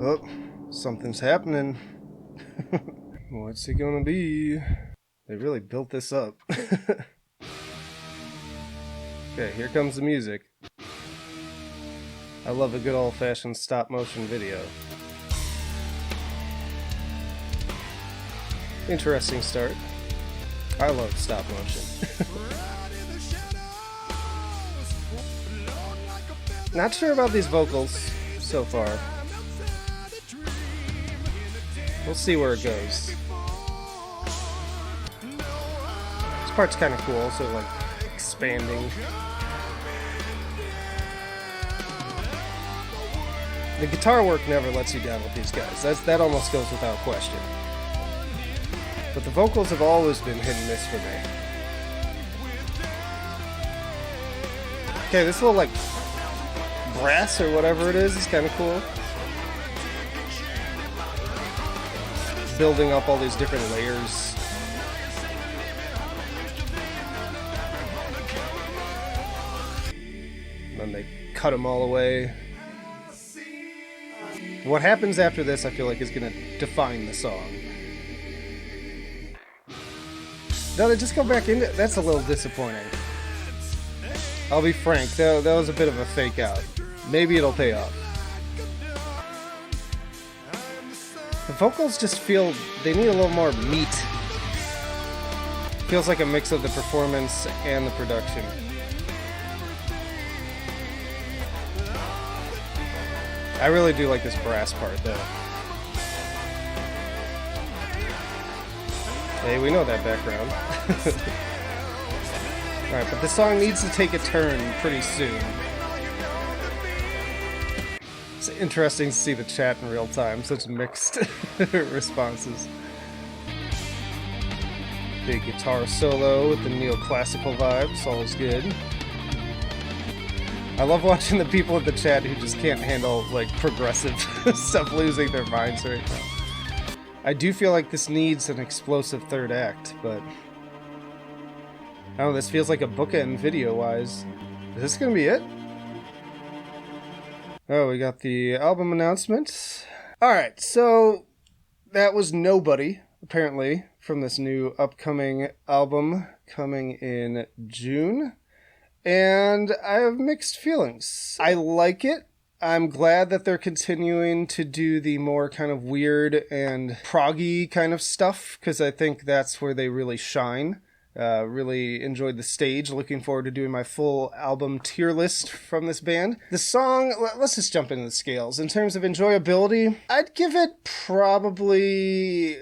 Oh, something's happening. What's it gonna be? They really built this up. Okay, here comes the music. I love a good old-fashioned stop-motion video. Interesting start. I love stop-motion. Not sure about these vocals so far. We'll see where it goes. This part's kind of cool, so like expanding. The guitar work never lets you down with these guys. That almost goes without question. But the vocals have always been hit and miss for me. Okay, this little like brass or whatever it is kind of cool. Building up all these different layers. And then they cut them all away. What happens after this, I feel like, is going to define the song. No, they just go back into it. That's a little disappointing. I'll be frank, that was a bit of a fake out. Maybe it'll pay off. The vocals just feel, they need a little more meat. Feels like a mix of the performance and the production. I really do like this brass part though. Hey, we know that background. Alright, but the song needs to take a turn pretty soon. It's interesting to see the chat in real time, such mixed responses. Big guitar solo with the neoclassical vibes, always good. I love watching the people in the chat who just can't handle like progressive stuff losing their minds right now. I do feel like this needs an explosive third act, but I don't know, this feels like a bookend video-wise. Is this gonna be it? Oh, we got the album announcement. Alright, so that was Nobody, apparently, from this new upcoming album coming in June. And I have mixed feelings. I like it. I'm glad that they're continuing to do the more kind of weird and proggy kind of stuff, because I think that's where they really shine. Really enjoyed the stage. Looking forward to doing my full album tier list from this band. The song, let's just jump into the scales. In terms of enjoyability, I'd give it probably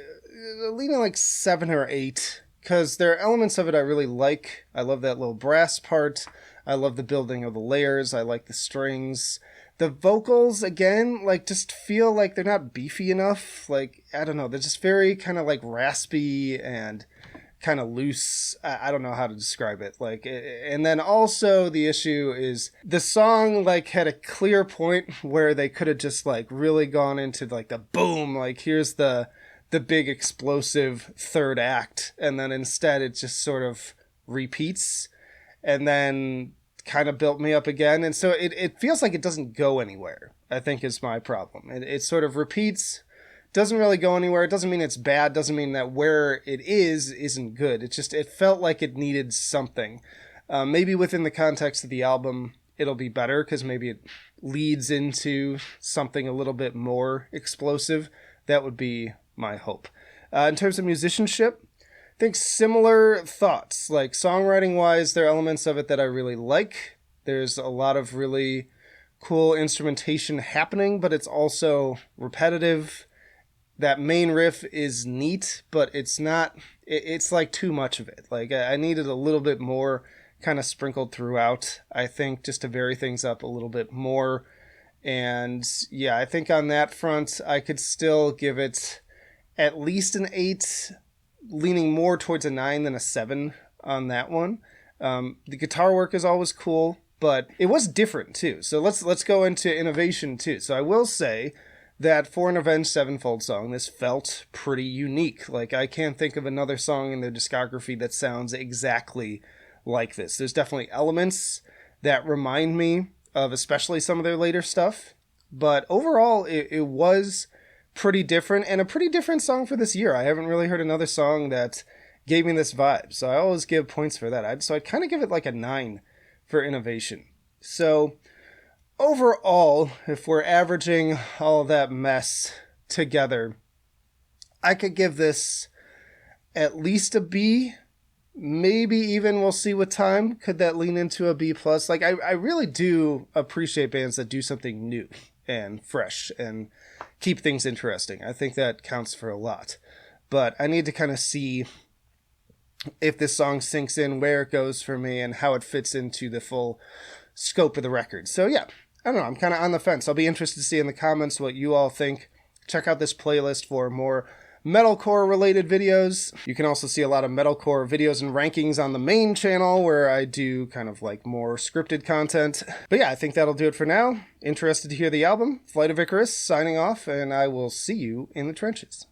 leaning like 7 or 8. Because there are elements of it I really like. I love that little brass part. I love the building of the layers. I like the strings. The vocals, again, like, just feel like they're not beefy enough. Like, I don't know. They're just very kind of, like, raspy and kind of loose. I don't know how to describe it. Like, and then also the issue is the song, like, had a clear point where they could have just, like, really gone into, like, the boom. Like, here's the big explosive third act, and then instead it just sort of repeats and then kind of built me up again, and so it feels like it doesn't go anywhere, I think, is my problem. It sort of repeats, doesn't really go anywhere. It doesn't mean it's bad, doesn't mean that where it isn't good. It felt like it needed something. Maybe within the context of the album it'll be better, because maybe it leads into something a little bit more explosive. That would be my hope. In terms of musicianship, I think similar thoughts. Like, songwriting-wise, there are elements of it that I really like. There's a lot of really cool instrumentation happening, but it's also repetitive. That main riff is neat, but it's not... It's like too much of it. Like, I needed a little bit more kind of sprinkled throughout, I think, just to vary things up a little bit more. And yeah, I think on that front, I could still give it at least an 8, leaning more towards a 9 than a 7 on that one. The guitar work is always cool, but it was different too. So let's go into innovation too. So I will say that for an Avenged Sevenfold song, this felt pretty unique. Like, I can't think of another song in their discography that sounds exactly like this. There's definitely elements that remind me of especially some of their later stuff, But overall, it was pretty different, and a pretty different song for this year. I haven't really heard another song that gave me this vibe, so I always give points for that. I'd kind of give it like a 9 for innovation. So overall, if we're averaging all that mess together, I could give this at least a B. Maybe even, we'll see with time, could that lean into a B+. Like, I really do appreciate bands that do something new and fresh and keep things interesting. I think that counts for a lot. But I need to kind of see if this song sinks in, where it goes for me, and how it fits into the full scope of the record. So yeah, I don't know, I'm kind of on the fence. I'll be interested to see in the comments what you all think. Check out this playlist for more metalcore related videos. You can also see a lot of metalcore videos and rankings on the main channel, where I do kind of like more scripted content. But yeah, I think that'll do it for now. Interested to hear the album? Flight of Icarus signing off, and I will see you in the trenches.